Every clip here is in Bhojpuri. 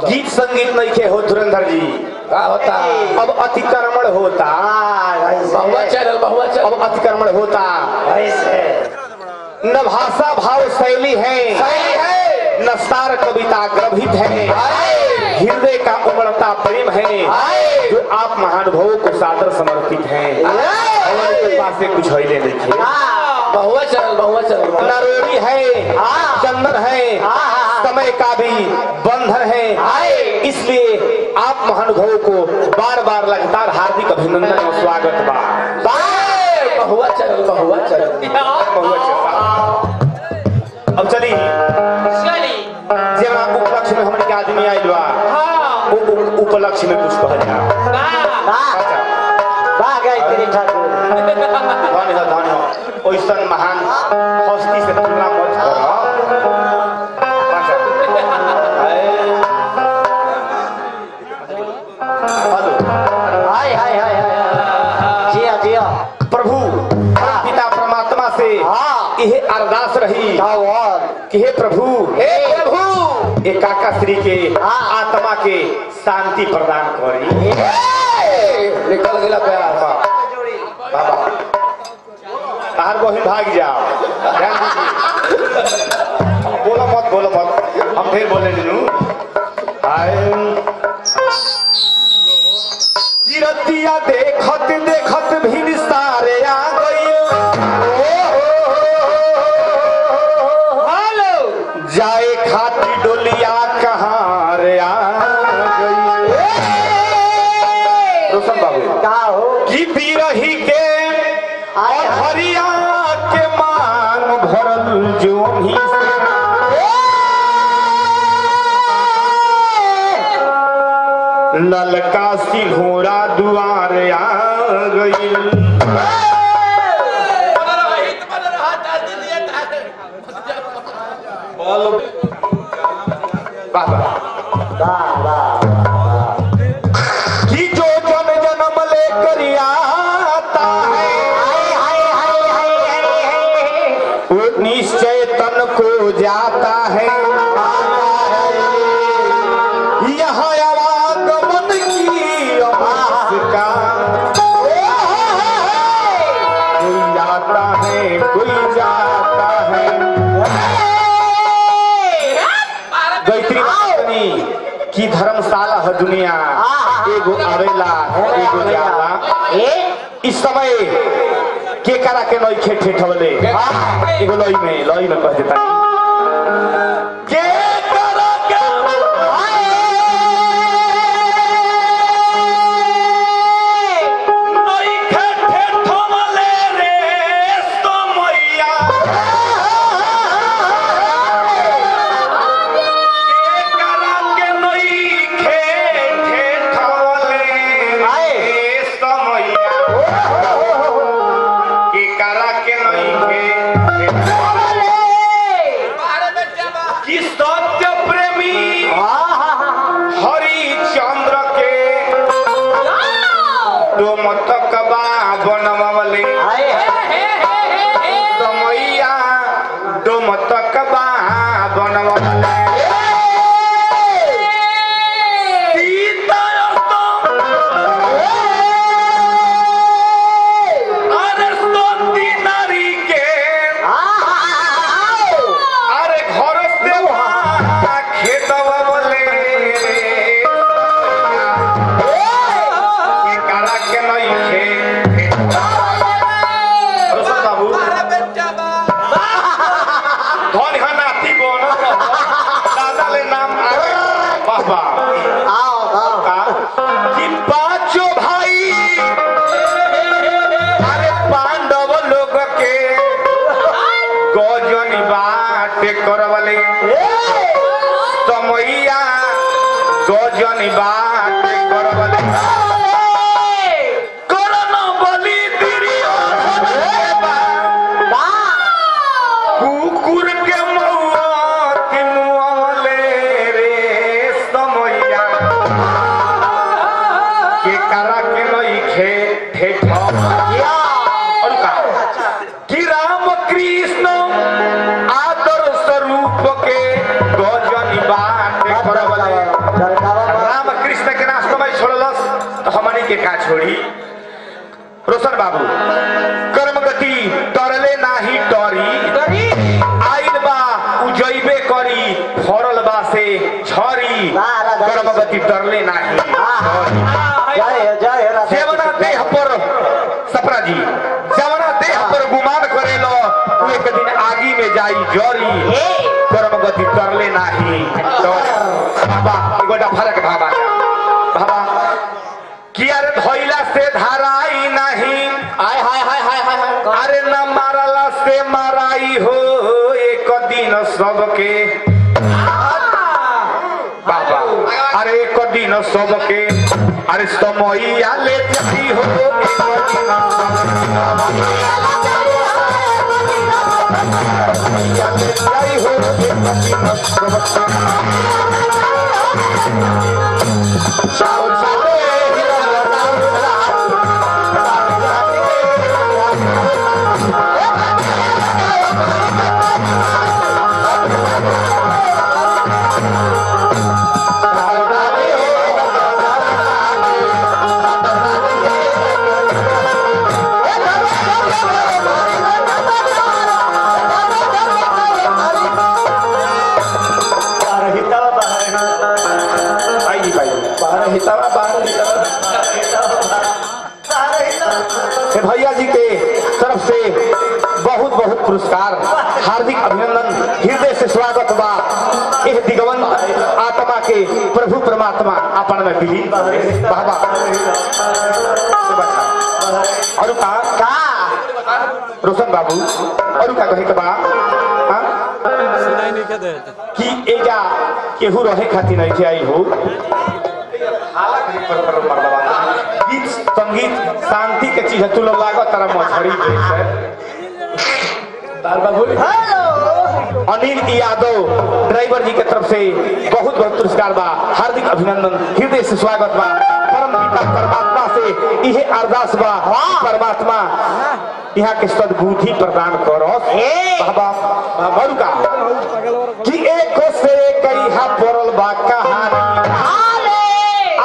गीत संगीत नहीं के हो धुरंधर जी क्या होता अब अतिक्रमण होता अब अतिक्रमण होता न भाषा भाव शैली है न सार कविता ग्रभित है हृदय का उमड़ता प्रेम है जो आप महानुभवों को सादर समर्पित है हमारे पास से कुछ हिले नहीं नरोड़ी है चंदन है समय का भी बंधन है इसलिए आप महानुभवों को बार बार लगातार हार्दिक अभिनंदन और स्वागत बा बहुआ चल अब चली जब आप उपलक्ष्य में हमारे आदमी आयल बा उपलक्ष्य में कुछ कह ओइसन महान हस्ती से तुलना मत करो प्रभु पिता परमात्मा से यह अरदास रही कि हे प्रभु एक काका श्री के आत्मा के शांति प्रदान करी निकल गया प्यार बाबा तार बही भाग जाओ ध्यान दीजिए बोलो मत हम फिर बोले गिरतिया देखत देखत भी सारे आ गई जाए खाती डोलिया कहाँ रे आ गई रोशन बाबू का हो कि बिरही के हरिया के मान भरल जोनी से ललका सिंघोड़ा दुआर आ गई कि जो जन जन्म लेकर आता है वो निश्चय तन को जाता है यहाँ आवागमन की आवाज का कोई आता है कोई जाता है गायत्री की धर्मशाला है दुनिया एगो आवेला एगो जाला इस समय के करा के नई खेत ठेठवले एगो लई में कह देता के करा के नई खेत ठेठवले रे समैया कृष्ण आदर्श रूप के गजनी बात करवले राम कृष्ण के रास्ता में छोड़लस तो हमनी के का छोड़ी रोशन बाबू कर्म गति तरले नाही टरी आइल बा उजैबे करी फरल बा से छरी कर्म गति तरले नाही सेवना देह पर सपरा जी सेवना देह पर गुमान करेलो एक दिन आगी में जाई जरी कर्म गति तरले नाही बाबा एगोटा फरक बाबा बाबा किया रे धइला से धाराई नहीं हाय हाय हाय हाय हाय अरे न मारला से माराई हो एक दिन सबके बाबा अरे एक दिन सबके अरे समैया ले जाई हो एक दिन समैया ले जाई हो एक दिन सबके भैया जी के तरफ से बहुत बहुत पुरस्कार हार्दिक अभिनंदन हृदय से स्वागत बा इस दिगवंत आत्मा के प्रभु परमात्मा अपन में मिली बाबा और का रोशन बाबू और का कहे के बा कि एजा केहू रहे खातिर नहीं आई हो गीत संगीत शांति के चीज तू लोग लागत तारा मछरी अनिल यादव ड्राइवर जी के तरफ से बहुत बहुत पुरस्कार बा हार्दिक अभिनंदन हृदय से स्वागत बा परम पिता परमात्मा से इहे अरदास बा परमात्मा यहाँ के सद्बुद्धि प्रदान करो बाबा का कि एक से कई हा पड़ल बा कहानी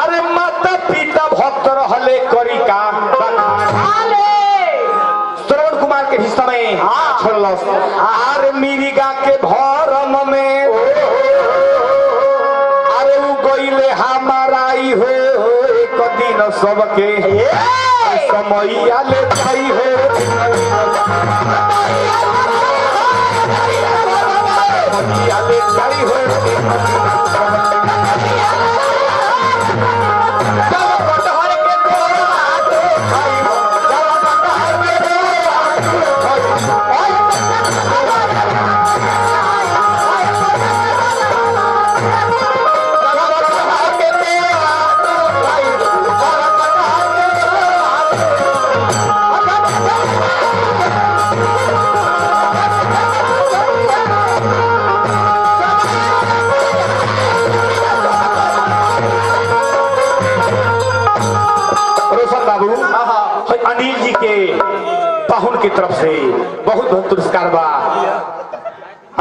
अरे माता पिता भक्त रहले करी का श्रवण कुमार के हिस्सा में छोड़लस अरे मिरिगा के भरम में अरे उ गइले हमाराई हो एक दिन सबके समैया ले जाई हो समैया ले जाई हो अनिल जी के पाहुन की तरफ से बहुत बहुत पुरस्कार बा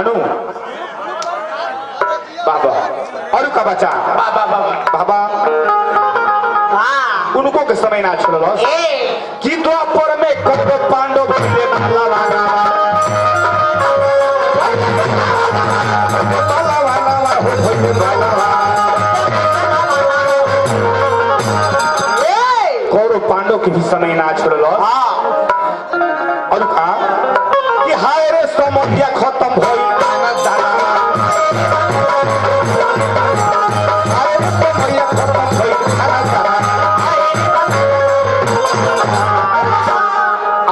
अनु बाबा और का बच्चा बाबा बाबा उनको के समय ना छोड़ो कि द्वापर में कब पांडव भइले पांडव के भी समय ना छोड़लो और का कि हाय रे समस्या खत्म भई हाय रे समस्या खत्म भई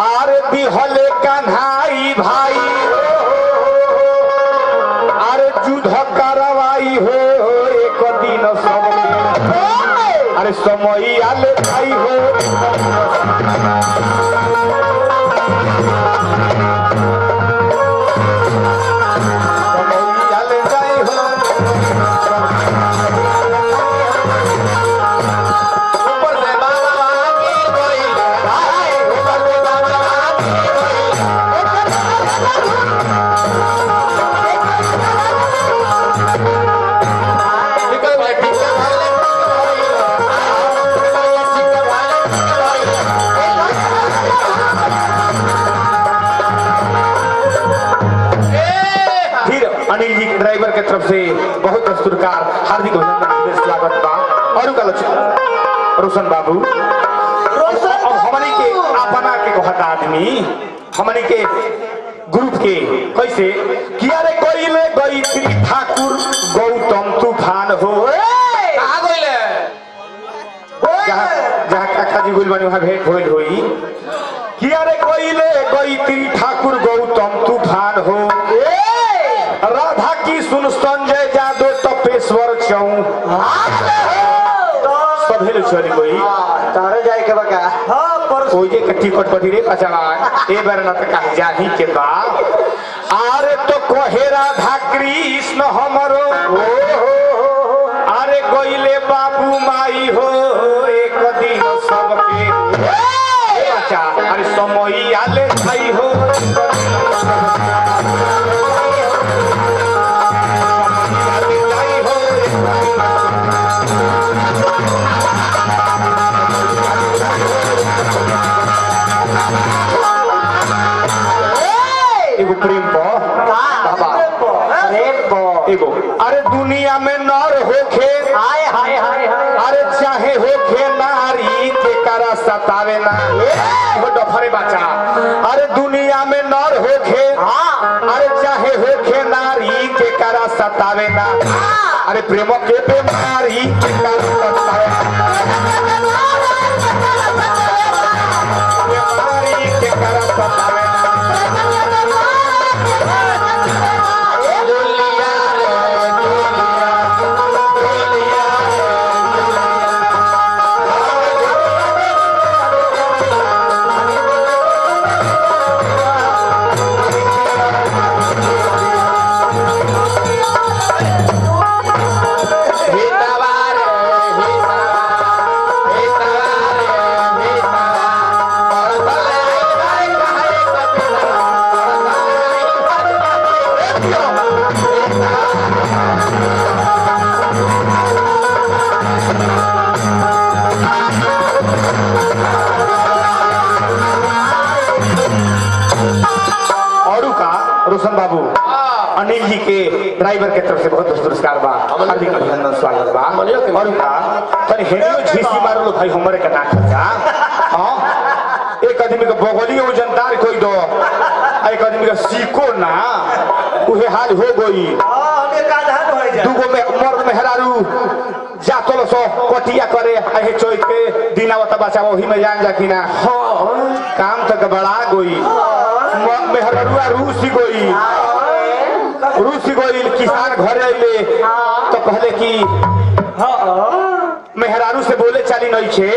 आरे बिहले कान्हाई भाई आरे युद्ध करवाई हो एक दिन सब अरे समय आले भाई हो पुरस्कार हार्दिक अभिनंदन स्वागत बा और रोशन बाबू अब हमनी के अपना के कहता आदमी हमनी के ग्रुप के कैसे किया रे कोइले गई श्री ठाकुर गौतम तूफान हो कहां गइले जहां काका जी बोल बनी वहां भेंट होइल होई किया रे कोइले गई श्री ठाकुर गौतम तूफान हो राधा की सुन संजय जादव तपेश्वर चौ सभी चली गई तारे जाए के बका कोई के टिकट पटी रे पचला ए बार न त कह जाही के बा अरे तो कहे राधा कृष्ण हमरो अरे गइले बाबू माई हो एक दिन सबके अच्छा अरे समय आले भाई हो एगो अरे दुनिया में नर होखे हाय हाय हाय अरे चाहे होखे नारी के करा सतावे ना एगो डफरे बच्चा अरे दुनिया में नर होखे अरे चाहे होखे नारी के करा सतावे ना अरे प्रेम के बीमारी के करा सतावे बीमारी के करा सतावे रोशन बाबू अनिल जी के ड्राइवर के तरफ से बहुत बहुत पुरस्कार बा हार्दिक अभिनंदन स्वागत बा और का तनी हेनियो झीसी मारलो भाई हमरे के नाक जा हां एक आदमी के बगली में जनतार कोई दो एक आदमी का सीको ना उहे हाल हो गई हमें का धान हो जा दुगो में मर्द मेहरारू जा तोलो सो कटिया करे आहे चोई के दिनावत बचा वही में जान जा कि ना हां काम तक बड़ा गई मेहरारुआ रूसी गोई किसान घर आइले तो कहले कि मेहरारू से बोले चाली नहीं छे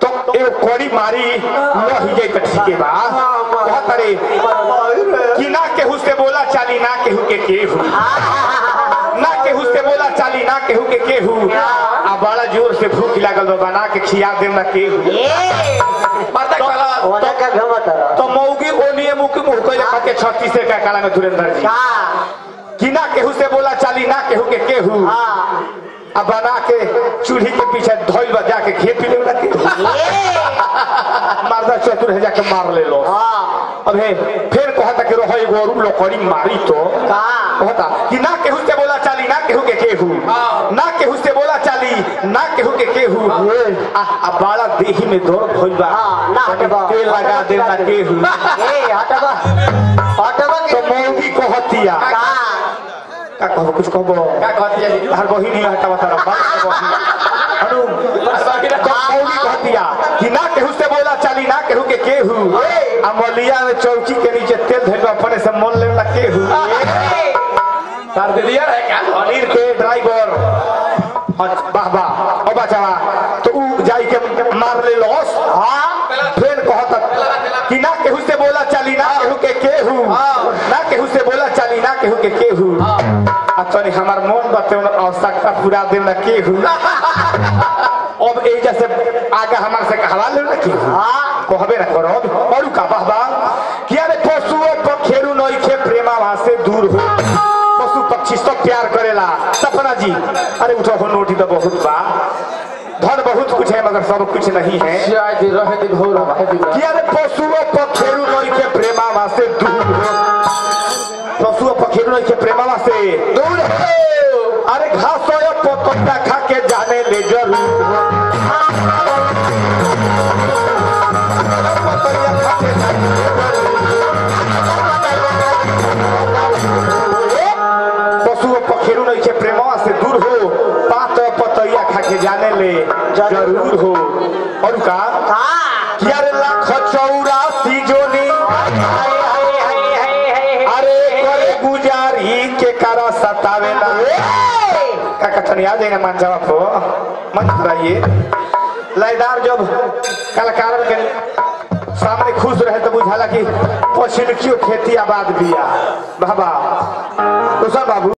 तो एक कोड़ी मारी नहीं जाए तो ठीक है बा बहुत अरे कि ना केहू से बोला चाली ना केहू के केहू ना केहू से बोला चाली ना केहू के केहू आ बड़ा जोर से भूख लागल बा बना के खिया देम ना केहू तो मौगी ओनिए मुख मुंह कोइले खाके 36 का काला में धुरंधर जी कि ना केहू से बोला चाली ना केहू के केहू अब बना के चूल्ही के पीछे धोइल बा जाके घे पी ले के मारदा चतुर है जाके मार ले लो अबे फिर कहता कि रोहई गोरू लोकड़ी मारी तो कहता कि ना केहू से बोला चाली ना केहू के केहू ना केहू से बोला चाली ना केहू के केहू आ बाला देही में दर्द होइल बा ना हटबा तेल लगा दे ना केहू ए हटबा हटबा तो मौगी कहतिया का कहबो कुछ कहबो का कहतिया जी हर बहिनी हटावा तारा बात अनु मौगी कहतिया कि ना केहू से बोला चाली ना केहू के केहू आ मलिया में चौकी के नीचे तेल धइल अपने से मन लेला केहू तार दे दिया है क्या अनिल के ड्राइवर वाह वाह ओ बचावा तो उ जाई के मार ले लॉस फिर कहता कि ना केहू से बोला चाली ना केहू के केहू ना केहू से बोला चाली ना केहू के केहू आ तनी हमार मन बते आवश्यकता पूरा देम ना केहू अब ए जैसे आगे हमार से कहवा ले ना केहू कहबे ना करो और का बाबा कि अरे पशुओं पखेरु नई के प्रेमा वहां से दूर हो पशु पक्षी सब प्यार करेला सपना जी अरे उठो हो नोटी तो बहुत बा धन बहुत कुछ है मगर सब कुछ नहीं है शायद रहे दिन हो रहा है दिन कि अरे पशुओं पखेरु नई के प्रेमा वहां से दूर हो पशुओं पखेरु नई के प्रेमा वहां से दूर हो घास पत्ता खा के जाने ले जरूर पशु पखेरु नहीं के प्रेमवा से दूर हो पात पतैया खा के जाने ले जरूर हो और का यार लाख 84 जोनी अरे करे गुजारी के कारा सतावेला का कथन याद है ना मान जवाब हो मत रहिए लयदार जब कलाकार के सामने खुश रहे तो बुझाला कि पछिन क्यों खेती आबाद बिया बाबा तो सब बाबू